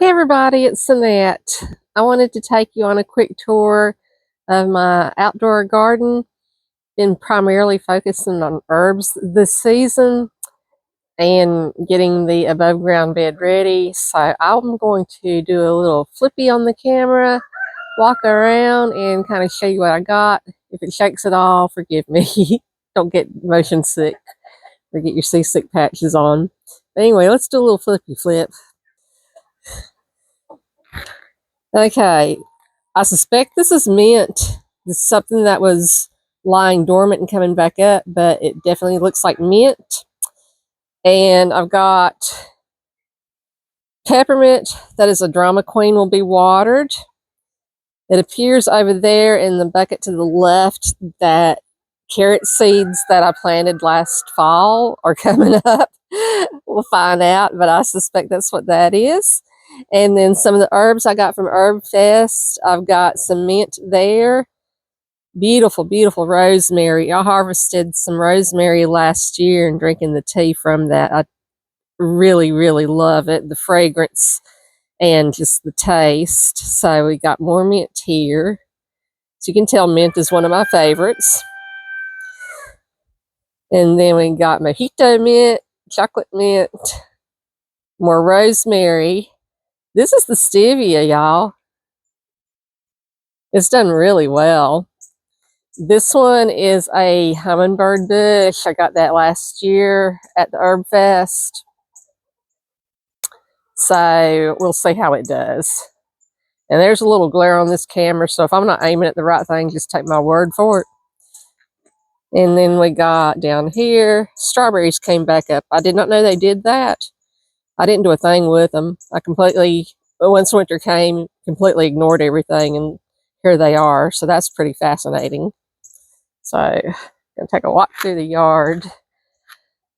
Hey everybody, it's Annette. I wanted to take you on a quick tour of my outdoor garden. Been primarily focusing on herbs this season and getting the above ground bed ready. So I'm going to do a little flippy on the camera, walk around and kind of show you what I got. If it shakes at all, forgive me. Don't get motion sick or get your seasick patches on. But anyway, let's do a little flippy flip. Okay, I suspect this is mint. This is something that was lying dormant and coming back up, but it definitely looks like mint. And I've got peppermint that is a drama queen, will be watered. It appears over there in the bucket to the left that carrot seeds that I planted last fall are coming up. We'll find out, but I suspect that's what that is. And then some of the herbs I got from Herb Fest. I've got some mint there. Beautiful, beautiful rosemary. I harvested some rosemary last year and drinking the tea from that. I really, really love it. The fragrance and just the taste. So we got more mint here. So you can tell mint is one of my favorites. And then we got mojito mint, chocolate mint, more rosemary. This is the stevia, y'all. It's done really well. This one is a hummingbird bush. I got that last year at the Herb Fest. So we'll see how it does. And there's a little glare on this camera, so if I'm not aiming at the right thing, just take my word for it. And then we got down here, strawberries came back up. I did not know they did that. I didn't do a thing with them. I completely, once winter came, completely ignored everything, and here they are. So that's pretty fascinating. So I'm gonna take a walk through the yard.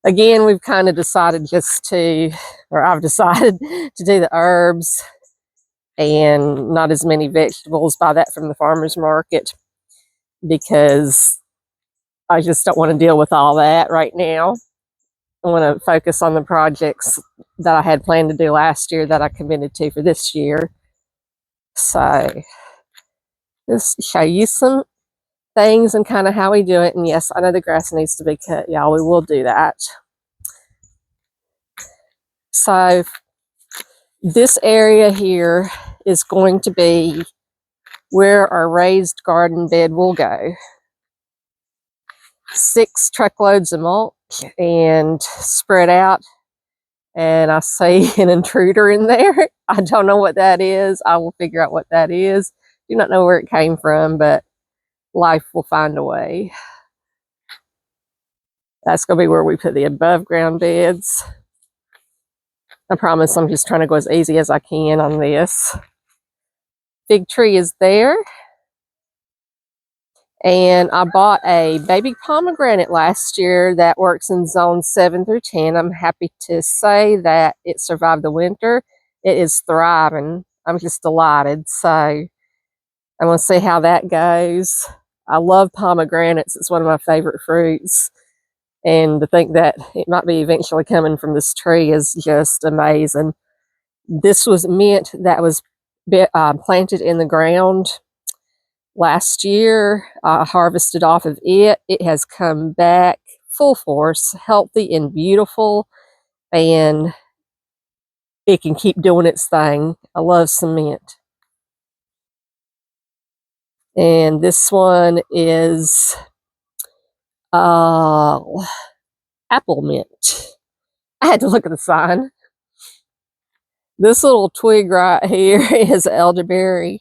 Again, we've kind of decided just to, or I've decided to do the herbs and not as many vegetables. Buy that from the farmer's market because I just don't want to deal with all that right now. I want to focus on the projects that I had planned to do last year that I committed to for this year. So just show you some things and kind of how we do it. And yes, I know the grass needs to be cut, y'all. We will do that. So this area here is going to be where our raised garden bed will go. 6 truckloads of mulch and spread out. And I see an intruder in there. I don't know what that is. I will figure out what that is. Do not know where it came from, but life will find a way. That's going to be where we put the above ground beds. I promise I'm just trying to go as easy as I can on this. Fig tree is there. And I bought a baby pomegranate last year that works in zones 7 through 10. I'm happy to say that it survived the winter. It is thriving. I'm just delighted. So I'm going to see how that goes. I love pomegranates. It's one of my favorite fruits. And to think that it might be eventually coming from this tree is just amazing. This was mint that was planted in the ground last year. I harvested off of it. It has come back full force, healthy and beautiful, and it can keep doing its thing. I love some mint. And this one is apple mint. I had to look at the sign. This little twig right here is elderberry.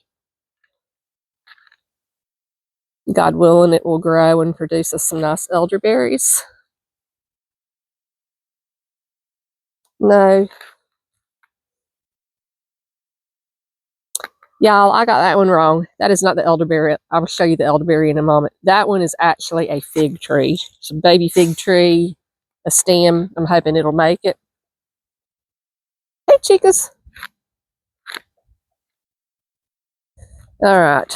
God willing, it will grow and produce us some nice elderberries. No. Y'all, I got that one wrong. That is not the elderberry. I will show you the elderberry in a moment. That one is actually a fig tree. It's a baby fig tree, a stem. I'm hoping it'll make it. Hey, chicas. All right.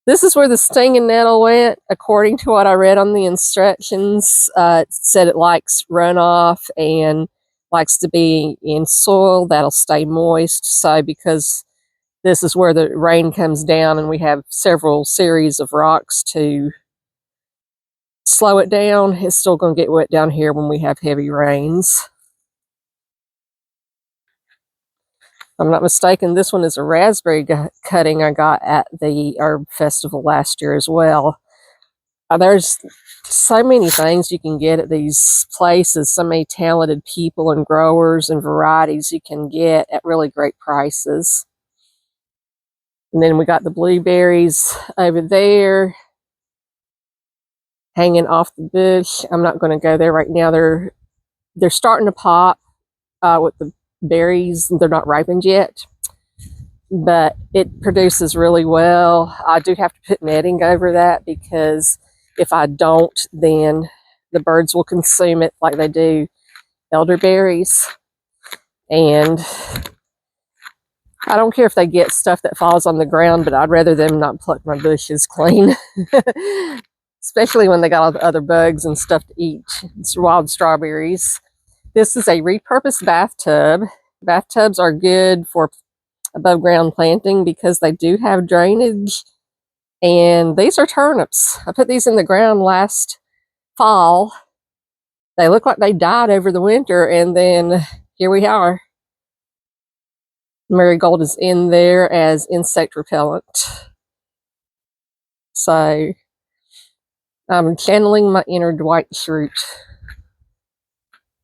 This is where the stinging nettle went. According to what I read on the instructions, it said it likes runoff and likes to be in soil that'll stay moist. So because this is where the rain comes down and we have several series of rocks to slow it down, it's still going to get wet down here when we have heavy rains. If I'm not mistaken, this one is a raspberry cutting I got at the herb festival last year as well. There's so many things you can get at these places, so many talented people and growers and varieties you can get at really great prices. And then we got the blueberries over there hanging off the bush. I'm not going to go there right now. They're starting to pop with the berries. They're not ripened yet, but it produces really well. I do have to put netting over that because if I don't, then the birds will consume it like they do elderberries. And I don't care if they get stuff that falls on the ground, but I'd rather them not pluck my bushes clean. Especially when they got all the other bugs and stuff to eat. It's wild strawberries. This is a repurposed bathtub. Bathtubs are good for above ground planting because they do have drainage. And these are turnips. I put these in the ground last fall. They look like they died over the winter, and then here we are. Marigold is in there as insect repellent. So I'm channeling my inner Dwight Schrute.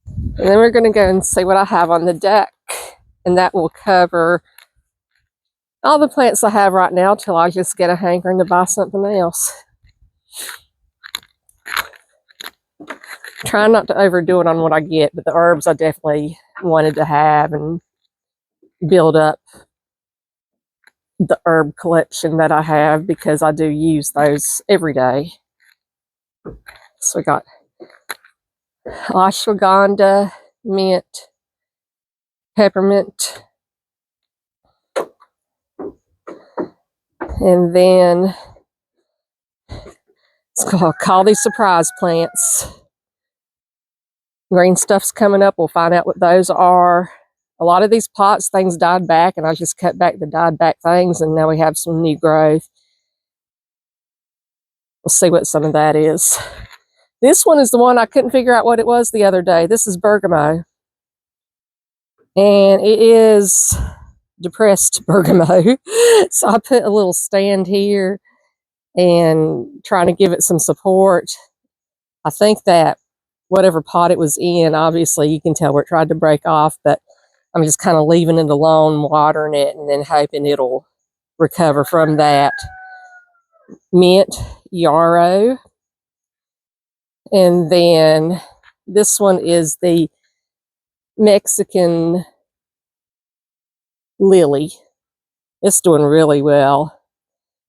And then we're going to go and see what I have on the deck. And that will cover all the plants I have right now till I just get a hankering to buy something else. Trying not to overdo it on what I get, but the herbs I definitely wanted to have and build up the herb collection that I have because I do use those every day. So we got ashwagandha, mint, peppermint, and then it's called these surprise plants. Green stuff's coming up. We'll find out what those are. A lot of these pots, things died back, and I just cut back the died back things, and now we have some new growth. We'll see what some of that is. This one is the one I couldn't figure out what it was the other day. This is bergamot. And it is depressed bergamot. So I put a little stand here and trying to give it some support. I think that whatever pot it was in, obviously you can tell where it tried to break off, but I'm just kind of leaving it alone, watering it, and then hoping it'll recover from that. Mint, yarrow. And then this one is the Mexican lily. It's doing really well.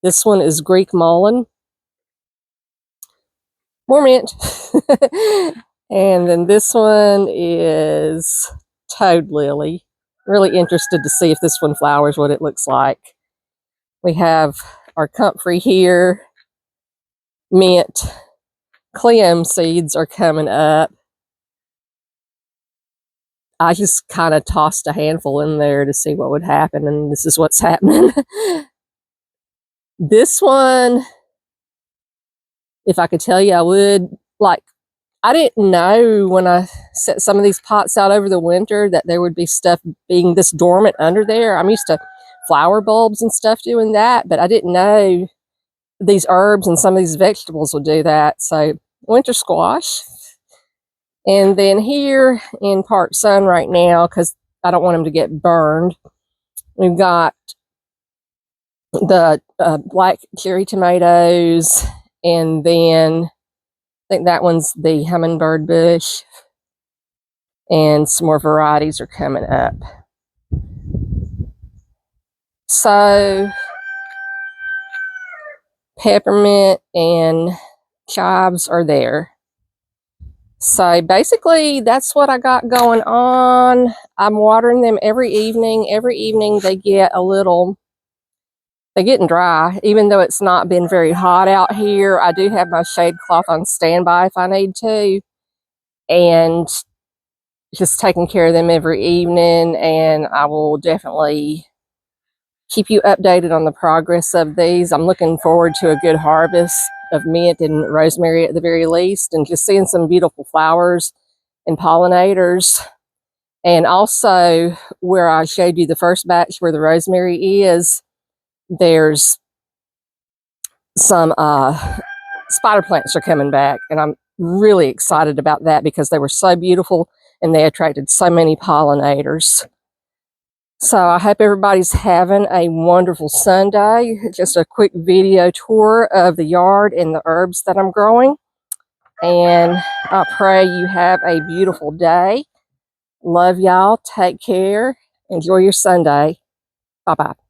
This one is Greek mullein. More mint. And then this one is toad lily. Really interested to see if this one flowers, what it looks like. We have our comfrey here. Mint. Cleome seeds are coming up. I just kind of tossed a handful in there to see what would happen, and this is what's happening. This one, if I could tell you, I would. Like, I didn't know when I set some of these pots out over the winter that there would be stuff being this dormant under there. I'm used to flower bulbs and stuff doing that, but I didn't know these herbs and some of these vegetables will do that. So winter squash. And then here in part sun right now, because I don't want them to get burned, we've got the black cherry tomatoes, and then I think that one's the hummingbird bush, and some more varieties are coming up. So peppermint and chives are there. So basically that's what I got going on. I'm watering them every evening. Every evening they get a little, they're getting dry. Even though it's not been very hot out here, I do have my shade cloth on standby if I need to. And just taking care of them every evening, and I will definitely keep you updated on the progress of these. I'm looking forward to a good harvest of mint and rosemary at the very least, and just seeing some beautiful flowers and pollinators. And also, where I showed you the first batch where the rosemary is, there's some spider plants are coming back, and I'm really excited about that because they were so beautiful and they attracted so many pollinators. So I hope everybody's having a wonderful Sunday. Just a quick video tour of the yard and the herbs that I'm growing. And I pray you have a beautiful day. Love y'all. Take care. Enjoy your Sunday. Bye-bye.